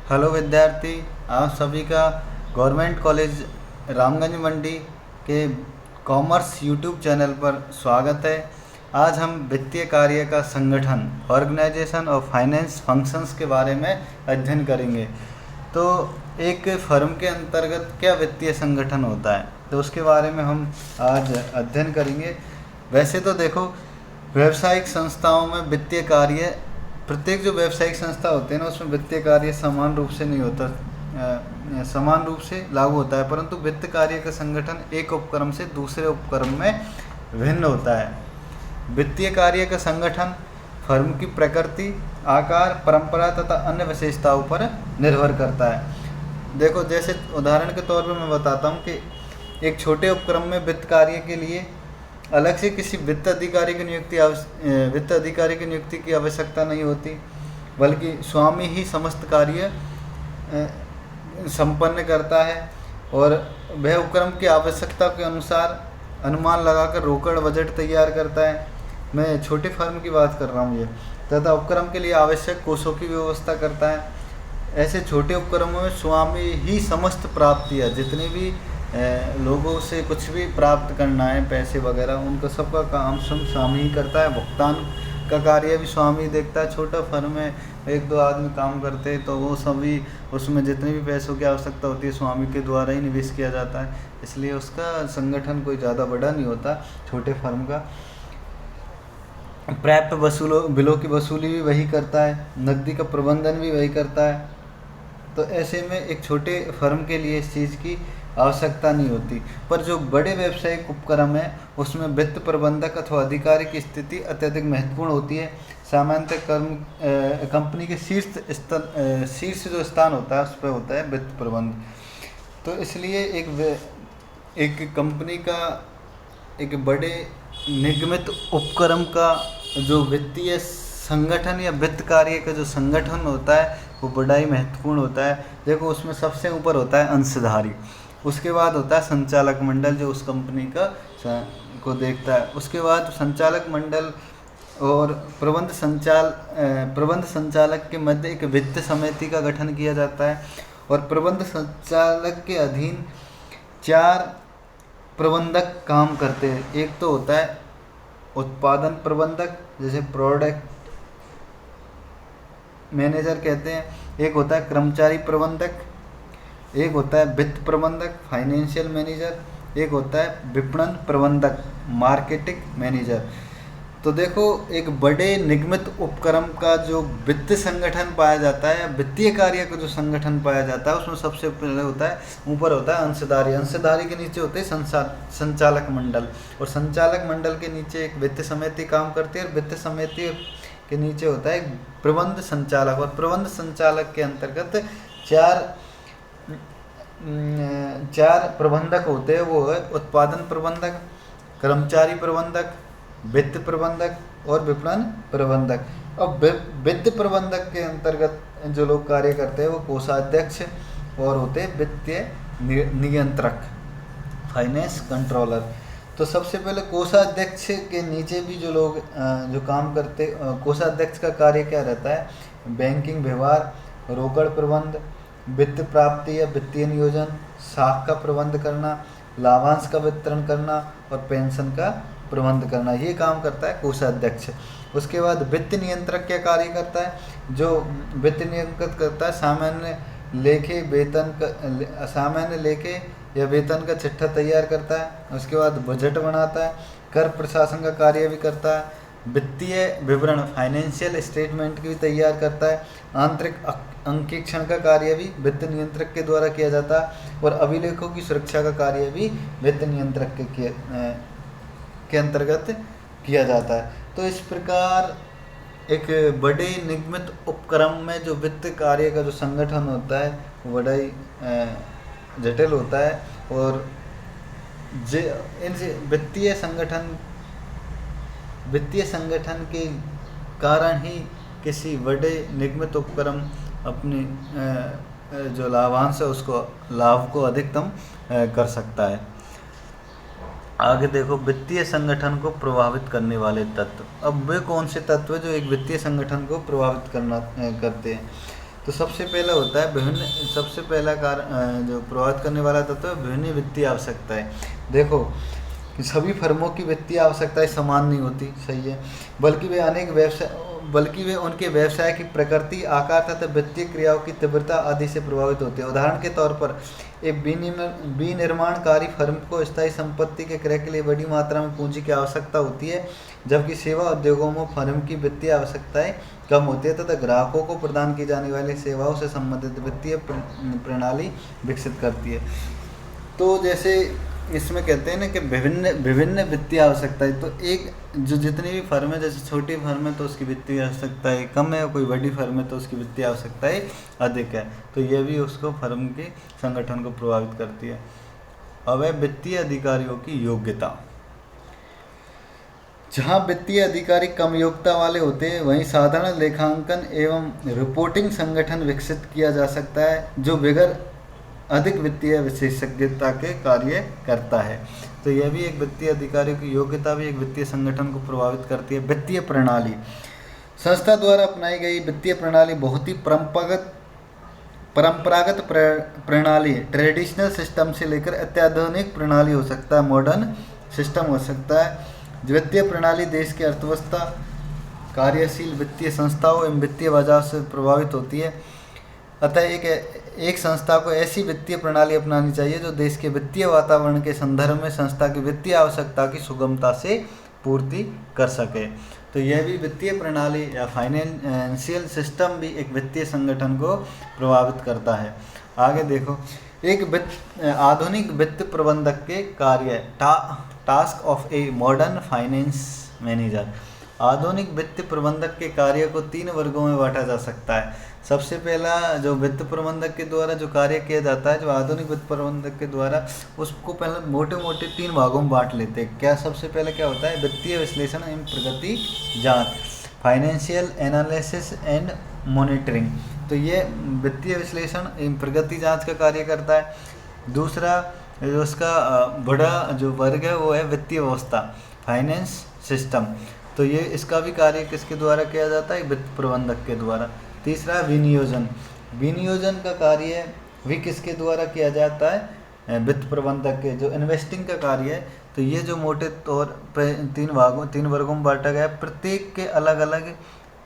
Hello विद्यार्थी, आप सभी का गवर्नमेंट कॉलेज रामगंज मंडी के कॉमर्स यूट्यूब चैनल पर स्वागत है। आज हम वित्तीय कार्य का संगठन, ऑर्गेनाइजेशन और फाइनेंस फंक्शंस के बारे में अध्ययन करेंगे। तो एक फर्म के अंतर्गत क्या वित्तीय संगठन होता है, तो उसके बारे में हम आज अध्ययन करेंगे। वैसे तो देखो, व्यावसायिक संस्थाओं में वित्तीय कार्य, प्रत्येक जो व्यावसायिक संस्था होते हैं ना, उसमें वित्तीय कार्य समान रूप से नहीं होता, समान रूप से लागू होता है, परंतु वित्त कार्य का संगठन एक उपक्रम से दूसरे उपक्रम में भिन्न होता है। वित्तीय कार्य का संगठन फर्म की प्रकृति, आकार, परंपरा तथा अन्य विशेषताओं पर निर्भर करता है। देखो, जैसे उदाहरण के तौर पर मैं बताता हूँ कि एक छोटे उपक्रम में वित्त कार्य के लिए अलग से किसी वित्त अधिकारी की नियुक्ति की आवश्यकता नहीं होती, बल्कि स्वामी ही समस्त कार्य संपन्न करता है और वह उपक्रम की आवश्यकता के अनुसार अनुमान लगाकर रोकड़ बजट तैयार करता है। मैं छोटे फर्म की बात कर रहा हूँ ये, तथा उपक्रम के लिए आवश्यक कोषों की व्यवस्था करता है। ऐसे छोटे उपक्रमों में स्वामी ही समस्त प्राप्तियाँ, जितनी भी लोगों से कुछ भी प्राप्त करना है, पैसे वगैरह, उनका सबका काम स्वामी ही करता है। भुगतान का कार्य भी स्वामी देखता है। छोटा फर्म में एक दो आदमी काम करते हैं, तो वो सभी, उसमें जितने भी पैसों की आवश्यकता होती है स्वामी के द्वारा ही निवेश किया जाता है, इसलिए उसका संगठन कोई ज़्यादा बड़ा नहीं होता छोटे फर्म का। प्राप्त बिलों की वसूली भी वही करता है, नकदी का प्रबंधन भी वही करता है। तो ऐसे में एक छोटे फर्म के लिए इस चीज़ की आवश्यकता नहीं होती। पर जो बड़े व्यावसायिक उपक्रम है, उसमें वित्त प्रबंधक अथवा अधिकारी की स्थिति अत्यधिक महत्वपूर्ण होती है। सामान्यतः कंपनी के शीर्ष जो स्थान होता है, उस पर होता है वित्त प्रबंध। तो इसलिए एक कंपनी का, एक बड़े निगमित उपक्रम का जो वित्तीय संगठन या वित्त कार्य का जो संगठन होता है, वो बड़ा ही महत्वपूर्ण होता है। देखो, उसमें सबसे ऊपर होता है अंशधारी, उसके बाद होता है संचालक मंडल जो उस कंपनी को देखता है। उसके बाद संचालक मंडल और प्रबंध संचालक के मध्य एक वित्त समिति का गठन किया जाता है, और प्रबंध संचालक के अधीन 4 प्रबंधक काम करते हैं। एक तो होता है उत्पादन प्रबंधक, जैसे प्रोडक्ट मैनेजर कहते हैं। एक होता है कर्मचारी प्रबंधक, एक होता है वित्त प्रबंधक फाइनेंशियल मैनेजर, एक होता है विपणन प्रबंधक मार्केटिंग मैनेजर। तो देखो, एक बड़े निगमित उपक्रम का जो वित्त संगठन पाया जाता है, वित्तीय कार्य का जो संगठन पाया जाता है, उसमें सबसे पहले होता है, ऊपर होता है अंशधारी, अंशधारी के नीचे होते हैं संचालक मंडल, और संचालक मंडल के नीचे एक वित्त समिति काम करती है, और वित्त समिति के नीचे होता है प्रबंध संचालक, और प्रबंध संचालक के अंतर्गत चार प्रबंधक होते हैं। वो है उत्पादन प्रबंधक, कर्मचारी प्रबंधक, वित्त प्रबंधक और विपणन प्रबंधक। अब वित्त प्रबंधक के अंतर्गत जो लोग कार्य करते हैं, वो कोषाध्यक्ष और होते हैं वित्तीय नियंत्रक, फाइनेंस कंट्रोलर। तो सबसे पहले कोषाध्यक्ष के नीचे भी जो लोग जो काम करते, कोषाध्यक्ष का कार्य क्या रहता है? बैंकिंग व्यवहार, रोकड़ प्रबंध, वित्त प्राप्ति या वित्तीय नियोजन, साख का प्रबंध करना, लाभांश का वितरण करना और पेंशन का प्रबंध करना, ये काम करता है कोषाध्यक्ष। उसके बाद वित्त नियंत्रक क्या कार्य करता है? जो वित्त नियंत्रित करता है, सामान्य लेखे या वेतन का चिट्ठा तैयार करता है। उसके बाद बजट बनाता है, कर प्रशासन का कार्य भी करता है, वित्तीय विवरण फाइनेंशियल स्टेटमेंट की भी तैयार करता है, आंतरिक अंकेक्षण का कार्य भी वित्त नियंत्रक के द्वारा किया जाता है, और अभिलेखों की सुरक्षा का कार्य भी वित्त नियंत्रक के अंतर्गत किया जाता है। तो इस प्रकार एक बड़े निगमित उपक्रम में जो वित्त कार्य का जो संगठन होता है, वो बड़ा ही जटिल होता है, और इनसे वित्तीय संगठन के कारण ही किसी बड़े निगमित उपक्रम अपने जो लाभांश है, उसको लाभ को अधिकतम कर सकता है। आगे देखो, वित्तीय संगठन को प्रभावित करने वाले तत्व। अब वे कौन से तत्व जो एक वित्तीय संगठन को प्रभावित करते हैं? तो सबसे पहला होता है विभिन्न, सबसे पहला जो प्रभावित करने वाला तत्व है विभिन्न वित्तीय आवश्यकताएं। देखो कि सभी फर्मों की वित्तीय आवश्यकताएं समान नहीं होती, सही है, बल्कि वे उनके व्यवसाय की प्रकृति, आकार तथा वित्तीय क्रियाओं की तीव्रता आदि से प्रभावित होते हैं। उदाहरण के तौर पर एक विनिर्माणकारी फर्म को स्थायी संपत्ति के क्रय के लिए बड़ी मात्रा में पूंजी की आवश्यकता होती है, जबकि सेवा उद्योगों में फर्म की वित्तीय आवश्यकताएं कम होती है तथा ग्राहकों को प्रदान की जाने वाली सेवाओं से संबंधित वित्तीय प्रणाली विकसित करती है। तो जैसे इसमें कहते हैं ना कि विभिन्न विभिन्न वित्तीय आवश्यकताएं, तो एक जो जितनी भी फर्म है, जैसे छोटी फर्म है तो उसकी वित्तीय आवश्यकताएं कम है, कोई बड़ी फर्म है तो उसकी वित्तीय आवश्यकताएं अधिक है, तो यह भी उसको फर्म के संगठन को प्रभावित करती है। अब है वित्तीय अधिकारियों की योग्यता। जहाँ वित्तीय अधिकारी कम योग्यता वाले होते हैं वहीं साधारण लेखांकन एवं रिपोर्टिंग संगठन विकसित किया जा सकता है जो बगैर अधिक वित्तीय विशेषज्ञता के कार्य करता है। तो यह भी एक वित्तीय अधिकारी की योग्यता भी एक वित्तीय संगठन को प्रभावित करती है। वित्तीय प्रणाली, संस्था द्वारा अपनाई गई वित्तीय प्रणाली बहुत ही परंपरागत प्रणाली, ट्रेडिशनल सिस्टम से लेकर अत्याधुनिक प्रणाली हो सकता है, मॉडर्न सिस्टम हो सकता है। वित्तीय प्रणाली देश की अर्थव्यवस्था, कार्यशील वित्तीय संस्थाओं एवं वित्तीय बाजार से प्रभावित होती है। अतः एक संस्था को ऐसी वित्तीय प्रणाली अपनानी चाहिए जो देश के वित्तीय वातावरण के संदर्भ में संस्था की वित्तीय आवश्यकता की सुगमता से पूर्ति कर सके। तो यह भी वित्तीय प्रणाली या फाइनेंशियल सिस्टम भी एक वित्तीय संगठन को प्रभावित करता है। आगे देखो, एक आधुनिक वित्त प्रबंधक के कार्य, task of a modern finance manager. आधुनिक वित्त प्रबंधक के कार्य को 3 वर्गों में बांटा जा सकता है। सबसे पहला जो वित्त प्रबंधक के द्वारा जो कार्य किया जाता है, जो आधुनिक वित्त प्रबंधक के द्वारा, उसको पहले मोटे मोटे 3 भागों में बांट लेते हैं। क्या सबसे पहले क्या होता है? वित्तीय विश्लेषण एवं प्रगति जांच, फाइनेंशियल एनालिसिस एंड मॉनिटरिंग। तो ये वित्तीय विश्लेषण एवं प्रगति जांच का कार्य करता है। दूसरा जो उसका बड़ा जो वर्ग है वो है वित्तीय व्यवस्था, फाइनेंस सिस्टम। तो ये इसका भी कार्य किसके द्वारा किया जाता है? वित्त प्रबंधक के द्वारा। तीसरा विनियोजन, विनियोजन का कार्य भी किसके द्वारा किया जाता है? वित्त प्रबंधक के। जो इन्वेस्टिंग का कार्य है, तो ये जो मोटे तौर पर 3 वर्गों में बांटा गया है, प्रत्येक के अलग अलग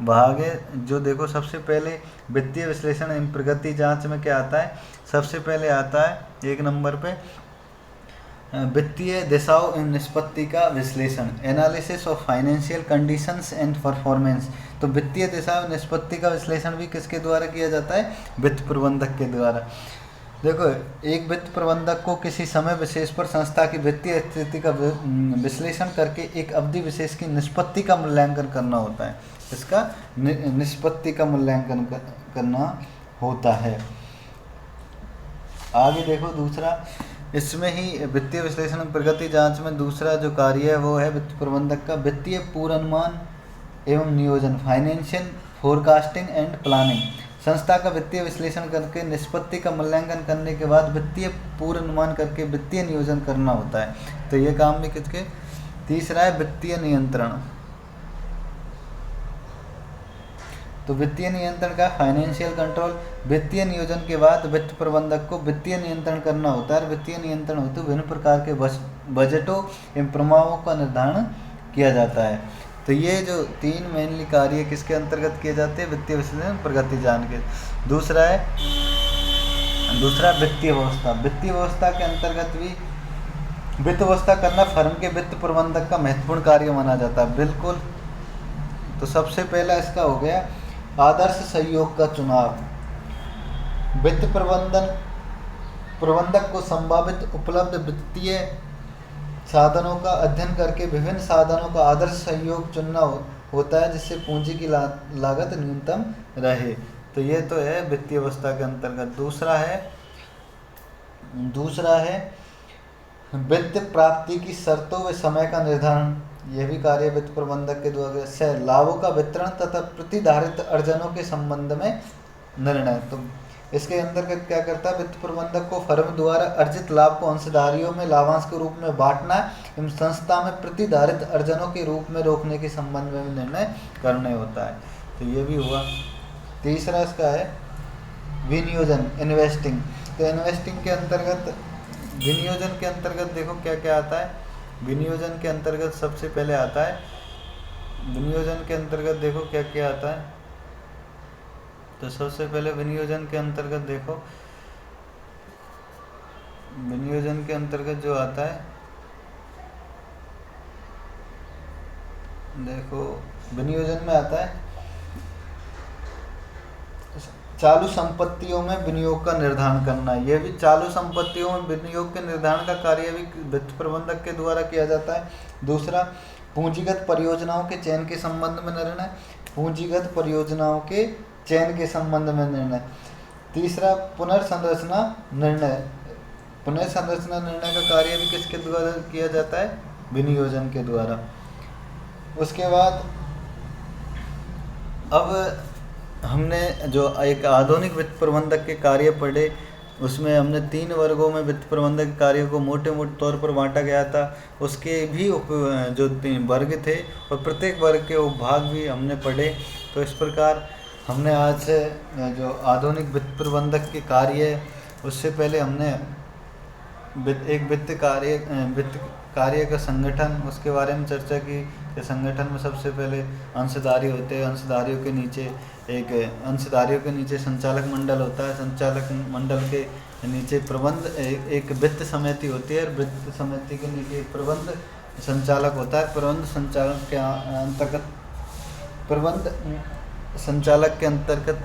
भाग है। जो देखो, सबसे पहले वित्तीय विश्लेषण एवं प्रगति जांच में क्या आता है? सबसे पहले आता है 1 नंबर पे वित्तीय दिशाओं एवं निष्पत्ति का विश्लेषण, analysis of financial conditions and performance. तो वित्तीय दिशा और निष्पत्ति का विश्लेषण भी किसके द्वारा किया जाता है? वित्त प्रबंधक के द्वारा। देखो, एक वित्त प्रबंधक को किसी समय विशेष पर संस्था की वित्तीय स्थिति का विश्लेषण करके एक अवधि विशेष की निष्पत्ति का मूल्यांकन करना होता है। इसका निष्पत्ति का मूल्यांकन करना होता है। आगे देखो, दूसरा इसमें ही वित्तीय विश्लेषण प्रगति जांच में दूसरा जो कार्य है वो है वित्त प्रबंधक का वित्तीय पूर्वानुमान एवं नियोजन, फाइनेंशियल फोरकास्टिंग एंड प्लानिंग। संस्था का वित्तीय विश्लेषण करके निष्पत्ति का मूल्यांकन करने के बाद वित्तीय पूर्वानुमान करके वित्तीय नियोजन करना होता है। तो ये काम भी किसके? तीसरा है वित्तीय नियंत्रण। तो वित्तीय नियंत्रण का फाइनेंशियल कंट्रोल। वित्तीय नियोजन के बाद वित्त प्रबंधक को वित्तीय नियंत्रण करना होता है। वित्तीय नियंत्रण हेतु विभिन्न प्रकार के बजटों एवं प्रमाणों का निर्धारण किया जाता है। तो ये जो 3 मेनली कार्य किसके अंतर्गत किए जाते हैं? वित्तीय विश्लेषण प्रगति जांच के। दूसरा वित्तीय व्यवस्था। वित्तीय व्यवस्था के अंतर्गत भी वित्त व्यवस्था करना फर्म के वित्त प्रबंधक का महत्वपूर्ण कार्य माना जाता है। बिल्कुल। तो सबसे पहला इसका हो गया आदर्श सहयोग का चुनाव। वित्त प्रबंधक को संभावित उपलब्ध वित्तीय साधनों का अध्ययन करके विभिन्न साधनों का आदर्श सहयोग चुनना होता है जिससे पूंजी की लागत न्यूनतम रहे। तो ये तो है वित्तीय व्यवस्था के अंतर्गत। दूसरा है वित्त प्राप्ति की शर्तों व समय का निर्धारण। यह भी कार्य वित्त प्रबंधक के द्वारा से लाभों का वितरण तथा प्रतिधारित अर्जनों के संबंध में निर्णय। तो इसके अंतर्गत क्या करता है? वित्त प्रबंधक को फर्म द्वारा अर्जित लाभ को अंशधारियों में लाभांश के रूप में बांटना एवं संस्था में प्रतिधारित अर्जनों के रूप में रोकने के संबंध में निर्णय करना होता है। तो ये भी हुआ। तीसरा इसका है विनियोजन, इन्वेस्टिंग। तो इन्वेस्टिंग के अंतर्गत, विनियोजन के अंतर्गत देखो क्या क्या आता है। विनियोजन के अंतर्गत सबसे पहले आता है, विनियोजन के अंतर्गत देखो क्या क्या आता है। तो सबसे पहले विनियोजन के अंतर्गत देखो, विनियोजन के अंतर्गत जो आता है, देखो विनियोजन में आता है चालू संपत्तियों में विनियोग का निर्धारण करना। यह भी चालू संपत्तियों में विनियोग के निर्धारण का कार्य भी वित्त प्रबंधक के द्वारा किया जाता है। दूसरा, पूंजीगत परियोजनाओं के चयन के संबंध में निर्णय, पूंजीगत परियोजनाओं के चयन के संबंध में निर्णय। तीसरा, पुनर्संरचना निर्णय, पुनर्संरचना निर्णय का कार्य भी किसके द्वारा किया जाता है, विनियोजन के द्वारा। उसके बाद अब हमने जो एक आधुनिक वित्त प्रबंधक के कार्य पढ़े, उसमें हमने 3 वर्गों में वित्त प्रबंधक कार्य को मोटे मोटे तौर पर बांटा गया था। उसके भी जो 3 वर्ग थे और प्रत्येक वर्ग के उपभाग भी हमने पढ़े। तो इस प्रकार हमने आज से जो आधुनिक वित्त प्रबंधक के कार्य, उससे पहले हमने एक वित्त कार्य का संगठन, उसके बारे में चर्चा की कि संगठन में सबसे पहले अंशधारी होते हैं, अंशधारियों के नीचे संचालक मंडल होता है, संचालक मंडल के नीचे एक वित्त समिति होती है और वित्त समिति के नीचे प्रबंध संचालक होता है। प्रबंध संचालक के अंतर्गत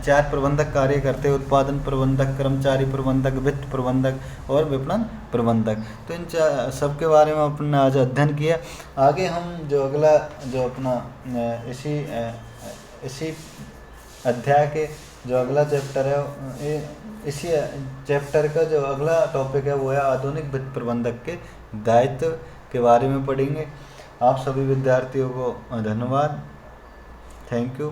4 प्रबंधक कार्य करते हैं, उत्पादन प्रबंधक, कर्मचारी प्रबंधक, वित्त प्रबंधक और विपणन प्रबंधक। तो इन सब के बारे में अपने आज अध्ययन किया। आगे हम जो अगला जो अपना इसी अध्याय के जो अगला चैप्टर है, इसी चैप्टर का जो अगला टॉपिक है वो है आधुनिक वित्त प्रबंधक के दायित्व के बारे में पढ़ेंगे। आप सभी विद्यार्थियों को धन्यवाद। Thank you.